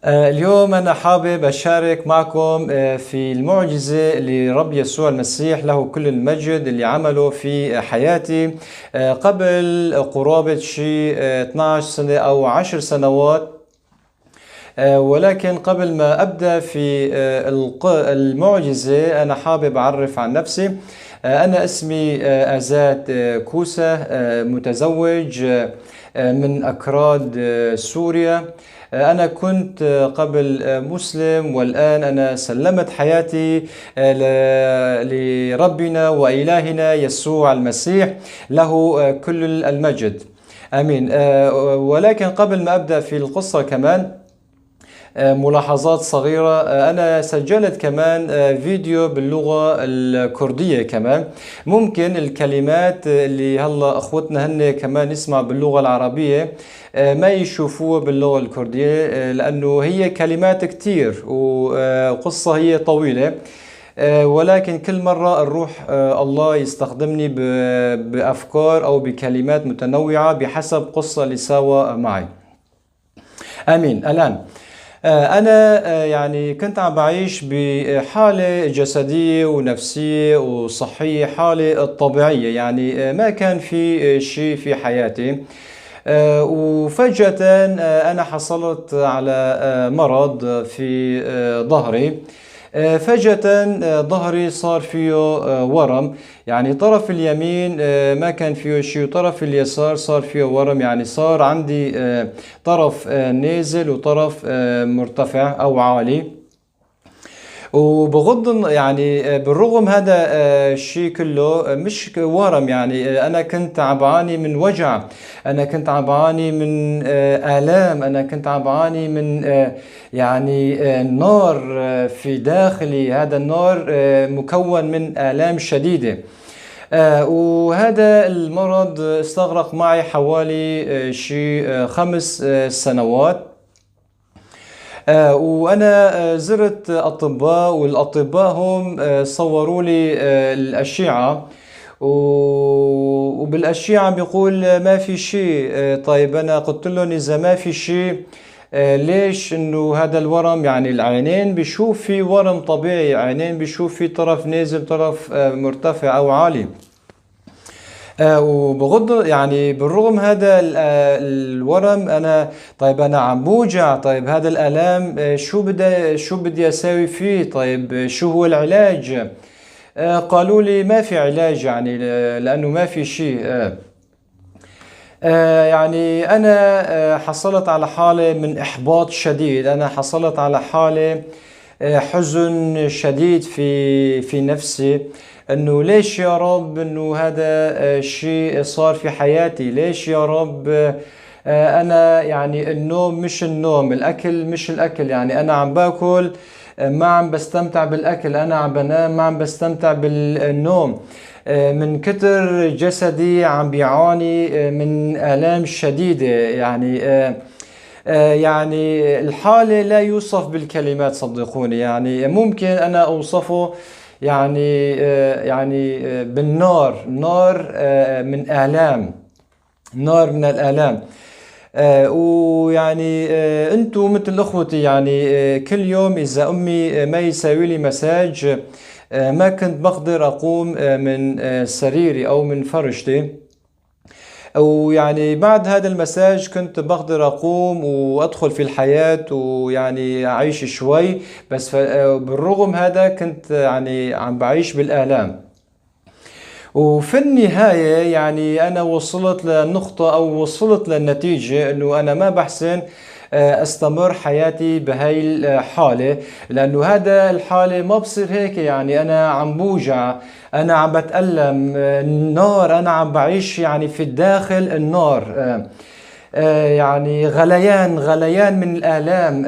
اليوم أنا حابب أشارك معكم في المعجزة اللي رب يسوع المسيح له كل المجد اللي عمله في حياتي قبل قرابة شي 12 سنة أو 10 سنوات. ولكن قبل ما أبدأ في المعجزة أنا حابب أعرف عن نفسي. أنا اسمي آزاد كوسة، متزوج من أكراد سوريا. أنا كنت قبل مسلم، والآن أنا سلمت حياتي لربنا وإلهنا يسوع المسيح له كل المجد. آمين. ولكن قبل ما أبدأ في القصة كمان ملاحظات صغيرة. أنا سجلت كمان فيديو باللغة الكردية كمان. ممكن الكلمات اللي هلا أخوتنا هن كمان يسمع باللغة العربية ما يشوفوها باللغة الكردية، لأنه هي كلمات كتير وقصة هي طويلة. ولكن كل مرة الروح الله يستخدمني بأفكار أو بكلمات متنوعة بحسب قصة اللي سوا معي. آمين. الآن أنا يعني كنت عم بعيش بحالة جسدية ونفسية وصحية، حالة طبيعية، يعني ما كان في شيء في حياتي. وفجأة أنا حصلت على مرض في ظهري. فجأة ظهري صار فيه ورم، يعني طرف اليمين ما كان فيه شيء، وطرف اليسار صار فيه ورم، يعني صار عندي طرف نازل وطرف مرتفع أو عالي. وبغض يعني بالرغم هذا الشيء كله مش ورم، يعني أنا كنت عم بعاني من وجع، أنا كنت عم بعاني من آلام، أنا كنت عم بعاني من يعني نار في داخلي. هذا النار مكون من آلام شديدة. وهذا المرض استغرق معي حوالي شي 5 سنوات. وأنا زرت أطباء، والأطباء هم صوروا لي الأشعة، وبالأشعة بيقول ما في شيء. طيب أنا قلت لهم إذا ما في شيء ليش إنه هذا الورم؟ يعني العينين بيشوف في ورم طبيعي، عينين بيشوف في طرف نازل طرف مرتفع أو عالي. وبغض يعني بالرغم هذا الورم أنا، طيب أنا عم بوجع، طيب هذا الآلام شو بدي أساوي فيه؟ طيب شو هو العلاج؟ قالوا لي ما في علاج، يعني لأنه ما في شيء. يعني أنا حصلت على حالة من إحباط شديد، أنا حصلت على حالة حزن شديد في نفسي. انه ليش يا رب انه هذا الشيء صار في حياتي؟ ليش يا رب انا يعني النوم مش النوم، الاكل مش الاكل، يعني انا عم باكل ما عم بستمتع بالاكل، انا عم بنام ما عم بستمتع بالنوم. من كتر جسدي عم بيعاني من آلام شديدة. يعني الحالة لا يوصف بالكلمات، صدقوني. يعني ممكن أنا أوصفه يعني بالنار، نار من آلام، نار من الآلام. ويعني انتو مثل اخوتي، يعني كل يوم اذا امي ما يساوي لي مساج ما كنت بقدر اقوم من سريري او من فرشتي. ويعني بعد هذا المساج كنت بقدر أقوم وأدخل في الحياة ويعني أعيش شوي، بس بالرغم هذا كنت يعني عم بعيش بالآلام. وفي النهاية يعني أنا وصلت لنقطة أو وصلت للنتيجة أنه أنا ما بحسن استمر حياتي بهاي الحالة، لأنه هذا الحالة ما بصير هيك. يعني أنا عم بوجع، أنا عم بتألم، النار أنا عم بعيش يعني في الداخل النار. يعني غليان من الآلام.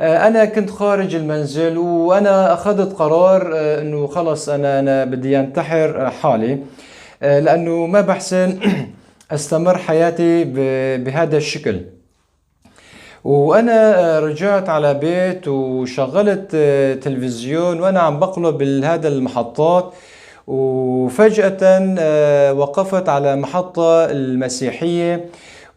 أنا كنت خارج المنزل وأنا أخذت قرار أنه خلص أنا بدي أنتحر حالي، لأنه ما بحسن استمر حياتي بهذا الشكل. وأنا رجعت على بيت وشغلت تلفزيون وأنا عم بقلب بهذا المحطات، وفجأة وقفت على محطة المسيحية،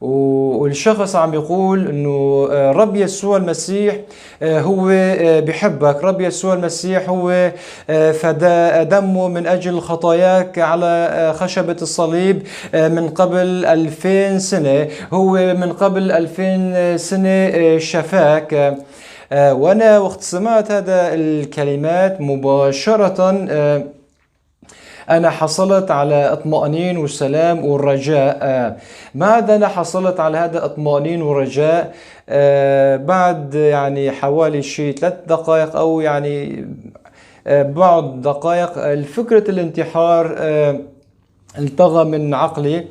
والشخص عم بيقول انه رب يسوع المسيح هو بحبك، رب يسوع المسيح هو فدى دمه من اجل خطاياك على خشبة الصليب من قبل 2000 سنة، هو من قبل 2000 سنة شفاك. وانا وقت سمعت هذا الكلمات مباشرة أنا حصلت على اطمئنين وسلام والرجاء. بعد أنا حصلت على هذا اطمئنين والرجاء بعد يعني حوالي شيء 3 دقائق أو يعني بعض دقائق فكرة الانتحار التغى من عقلي.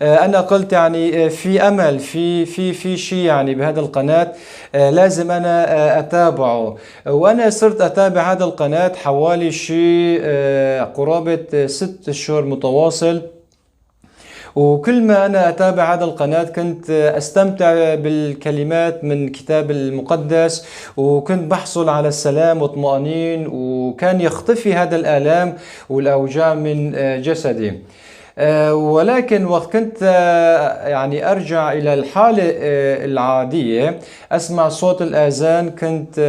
أنا قلت يعني في أمل في شيء يعني بهذا القناة لازم أنا أتابعه. وأنا صرت أتابع هذا القناة حوالي شيء قرابة 6 أشهر متواصل. وكل ما أنا أتابع هذا القناة كنت أستمتع بالكلمات من كتاب المقدس، وكنت بحصل على السلام واطمئنين، وكان يختفي هذا الآلام والأوجاع من جسدي. ولكن وقت كنت يعني أرجع إلى الحالة العادية، أسمع صوت الآذان، كنت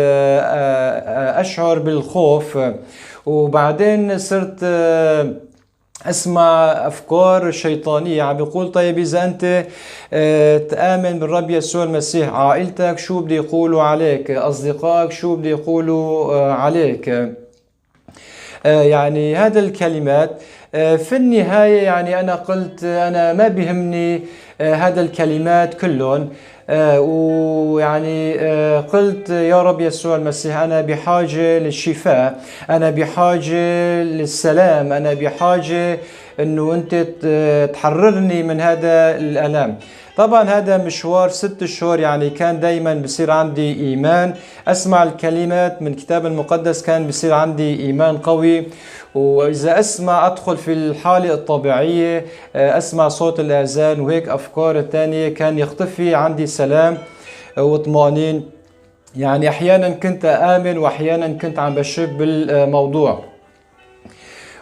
أشعر بالخوف. وبعدين صرت أسمع أفكار شيطانية عم بيقول طيب إذا أنت تآمن بالرب يسوع المسيح، عائلتك شو بده يقولوا عليك، أصدقائك شو بده يقولوا عليك. يعني هذا الكلمات في النهاية يعني أنا قلت أنا ما بيهمني هذا الكلمات كلهم. ويعني قلت يا رب يسوع المسيح أنا بحاجة للشفاء، أنا بحاجة للسلام، أنا بحاجة أنه أنت تحررني من هذا الألم. طبعا هذا مشوار 6 شهور، يعني كان دايما بصير عندي إيمان، أسمع الكلمات من الكتاب المقدس كان بصير عندي إيمان قوي. وإذا أسمع أدخل في الحالة الطبيعية، أسمع صوت الآذان وهيك أفكار الثانية، كان يختفي عندي سلام واطمئنين. يعني أحيانا كنت آمن وأحيانا كنت عم بشك بالموضوع.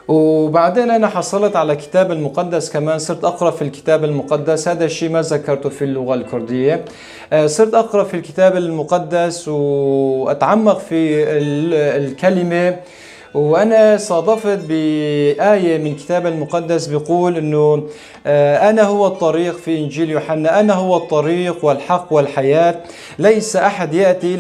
وبعدين أنا حصلت على كتاب المقدس كمان، صرت أقرأ في الكتاب المقدس. هذا الشيء ما ذكرته في اللغة الكردية. صرت أقرأ في الكتاب المقدس وأتعمق في الكلمة. وأنا صادفت بآية من الكتاب المقدس بيقول إنه أنا هو الطريق في إنجيل يوحنا، أنا هو الطريق والحق والحياة، ليس أحد يأتي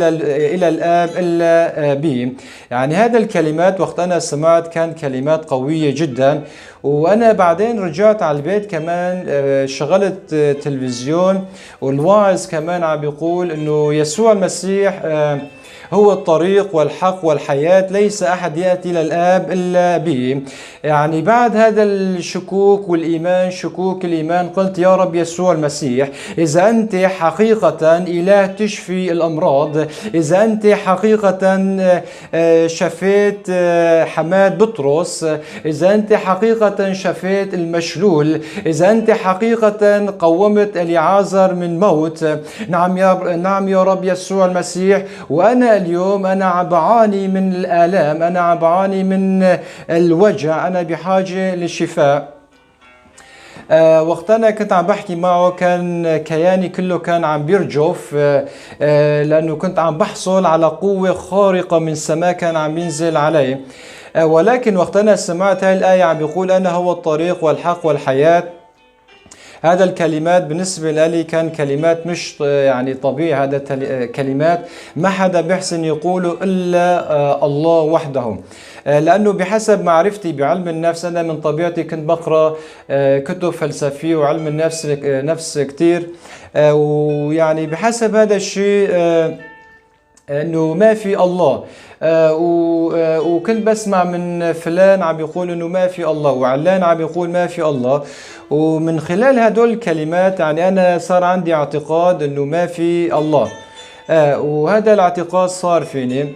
إلى الآب إلا بي. يعني هذا الكلمات وقت أنا سمعت كان كلمات قوية جدا. وأنا بعدين رجعت على البيت كمان شغلت تلفزيون، والواعظ كمان عم بيقول إنه يسوع المسيح هو الطريق والحق والحياة، ليس أحد يأتي إلى الآب إلا به. يعني بعد هذا الشكوك والإيمان، شكوك الإيمان، قلت يا رب يسوع المسيح إذا أنت حقيقة إله تشفي الأمراض، إذا أنت حقيقة شفيت حماد بطرس، إذا أنت حقيقة شفيت المشلول، إذا أنت حقيقة قومت اليعازر من موت، نعم يا رب يسوع المسيح. وأنا اليوم أنا عم بعاني من الآلام، أنا عم بعاني من الوجع، أنا بحاجة للشفاء. وقت أنا كنت عم بحكي معه كان كياني كله كان عم بيرجف، لأنه كنت عم بحصل على قوة خارقة من السماء كان عم ينزل علي. ولكن وقت أنا سمعت هاي الآية عم بيقول أنا هو الطريق والحق والحياة، هذا الكلمات بالنسبة لي كان كلمات مش يعني طبيعي. هذا كلمات ما حدا بيحسن يقوله إلا الله وحده. لأنه بحسب معرفتي بعلم النفس، أنا من طبيعتي كنت بقرأ كتب فلسفية وعلم النفس كتير. ويعني بحسب هذا الشيء انه ما في الله. وكنت بسمع من فلان عم يقول انه ما في الله، وعلان عم يقول ما في الله. ومن خلال هدول الكلمات يعني انا صار عندي اعتقاد انه ما في الله. وهذا الاعتقاد صار فيني.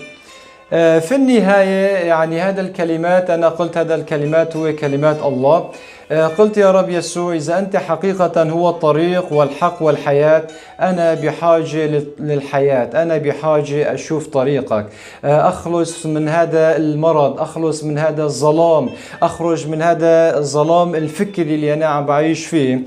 في النهاية يعني هذا الكلمات أنا قلت هذا الكلمات هو كلمات الله. قلت يا رب يسوع إذا أنت حقيقة هو الطريق والحق والحياة، أنا بحاجة للحياة، أنا بحاجة أشوف طريقك، أخلص من هذا المرض، أخلص من هذا الظلام، أخرج من هذا الظلام الفكري اللي أنا عم بعيش فيه.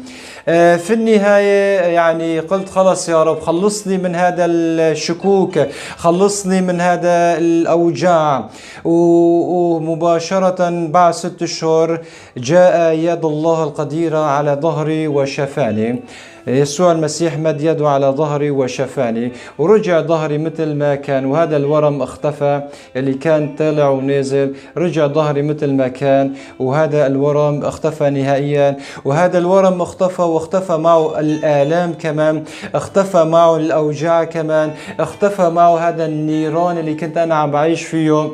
في النهاية يعني قلت خلص يا رب خلصني من هذا الشكوك، خلصني من هذا الأوجاع. ومباشرة بعد 6 أشهر جاء يد الله القديرة على ظهري وشفاني. يسوع المسيح مد يده على ظهري وشفاني، ورجع ظهري مثل ما كان، وهذا الورم اختفى اللي كان طالع ونازل، رجع ظهري مثل ما كان، وهذا الورم اختفى نهائيا. وهذا الورم اختفى، واختفى معه الآلام كمان، اختفى معه الأوجاع كمان، اختفى معه هذا النيران اللي كنت أنا عم بعيش فيه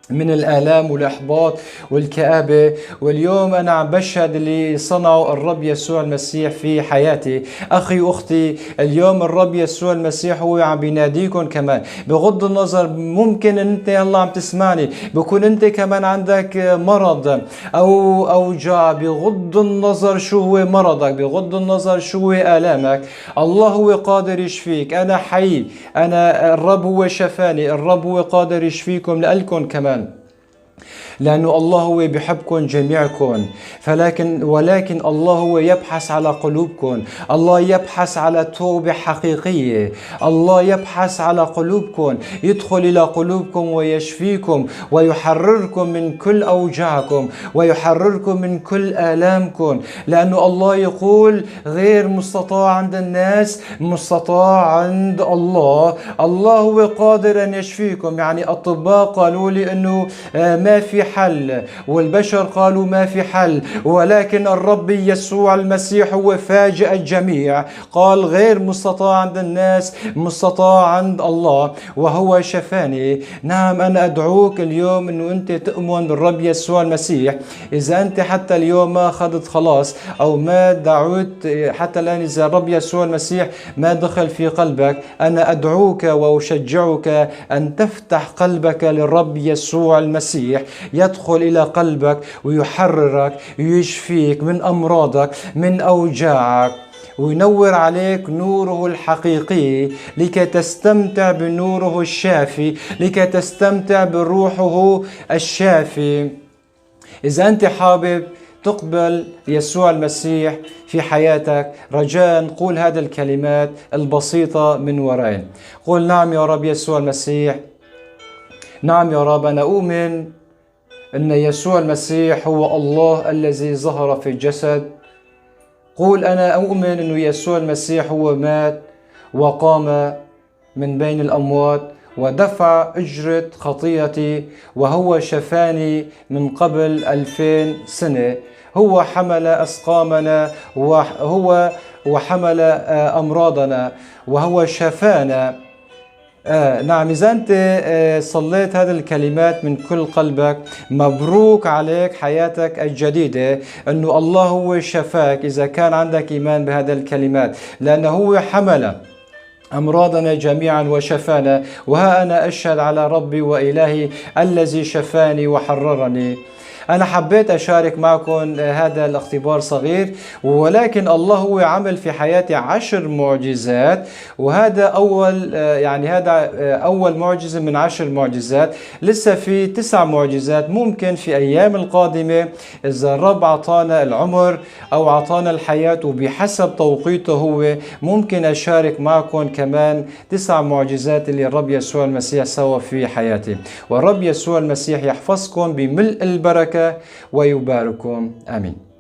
من الآلام والإحباط والكآبة. واليوم أنا عم بشهد اللي صنعه الرب يسوع المسيح في حياتي. أخي وأختي، اليوم الرب يسوع المسيح هو عم بيناديكم كمان. بغض النظر ممكن أنت الله عم تسمعني بكون أنت كمان عندك مرض أو أوجاع، بغض النظر شو هو مرضك، بغض النظر شو هو آلامك، الله هو قادر يشفيك. أنا حي، أنا الرب هو شفاني، الرب هو قادر يشفيكم لألكم كمان، لأنه الله هو بيحبكم جميعكم. ولكن الله هو يبحث على قلوبكم، الله يبحث على توبة حقيقية، الله يبحث على قلوبكم، يدخل إلى قلوبكم ويشفيكم ويحرركم من كل أوجاعكم ويحرركم من كل آلامكم. لأنه الله يقول غير مستطاع عند الناس مستطاع عند الله. الله هو قادر أن يشفيكم. يعني أطباء قالوا لي أنه ما في حل، والبشر قالوا ما في حل، ولكن الرب يسوع المسيح هو فاجأ الجميع. قال غير مستطاع عند الناس مستطاع عند الله، وهو شفاني. نعم، أنا أدعوك اليوم أنه أنت تؤمن بالرب يسوع المسيح. إذا أنت حتى اليوم ما أخذت خلاص أو ما دعوت حتى الآن، إذا الرب يسوع المسيح ما دخل في قلبك، أنا أدعوك وأشجعك أن تفتح قلبك للرب يسوع المسيح، يدخل إلى قلبك ويحررك ويشفيك من أمراضك من أوجاعك، وينور عليك نوره الحقيقي لكي تستمتع بنوره الشافي، لكي تستمتع بروحه الشافي. إذا أنت حابب تقبل يسوع المسيح في حياتك، رجاء قول هذه الكلمات البسيطة من وراي. قول نعم يا رب يسوع المسيح، نعم يا رب، أنا أؤمن أن يسوع المسيح هو الله الذي ظهر في الجسد. قول أنا أؤمن أن يسوع المسيح هو مات وقام من بين الأموات ودفع أجرة خطيئتي، وهو شفاني من قبل 2000 سنة. هو حمل أسقامنا وحمل أمراضنا وهو شفانا. نعم، إذا أنت صليت هذه الكلمات من كل قلبك، مبروك عليك حياتك الجديدة، أنه الله هو شفاك إذا كان عندك إيمان بهذه الكلمات، لأنه هو حمل أمراضنا جميعا وشفانا. وها أنا أشهد على ربي وإلهي الذي شفاني وحررني. أنا حبيت أشارك معكم هذا الاختبار صغير، ولكن الله هو عمل في حياتي 10 معجزات، وهذا أول معجزة من 10 معجزات. لسه في 9 معجزات. ممكن في أيام القادمة إذا الرب عطانا العمر أو عطانا الحياة وبحسب توقيته هو، ممكن أشارك معكم كمان 9 معجزات اللي الرب يسوع المسيح سوى في حياتي. والرب يسوع المسيح يحفظكم بملء البركة ويبارككم. آمين.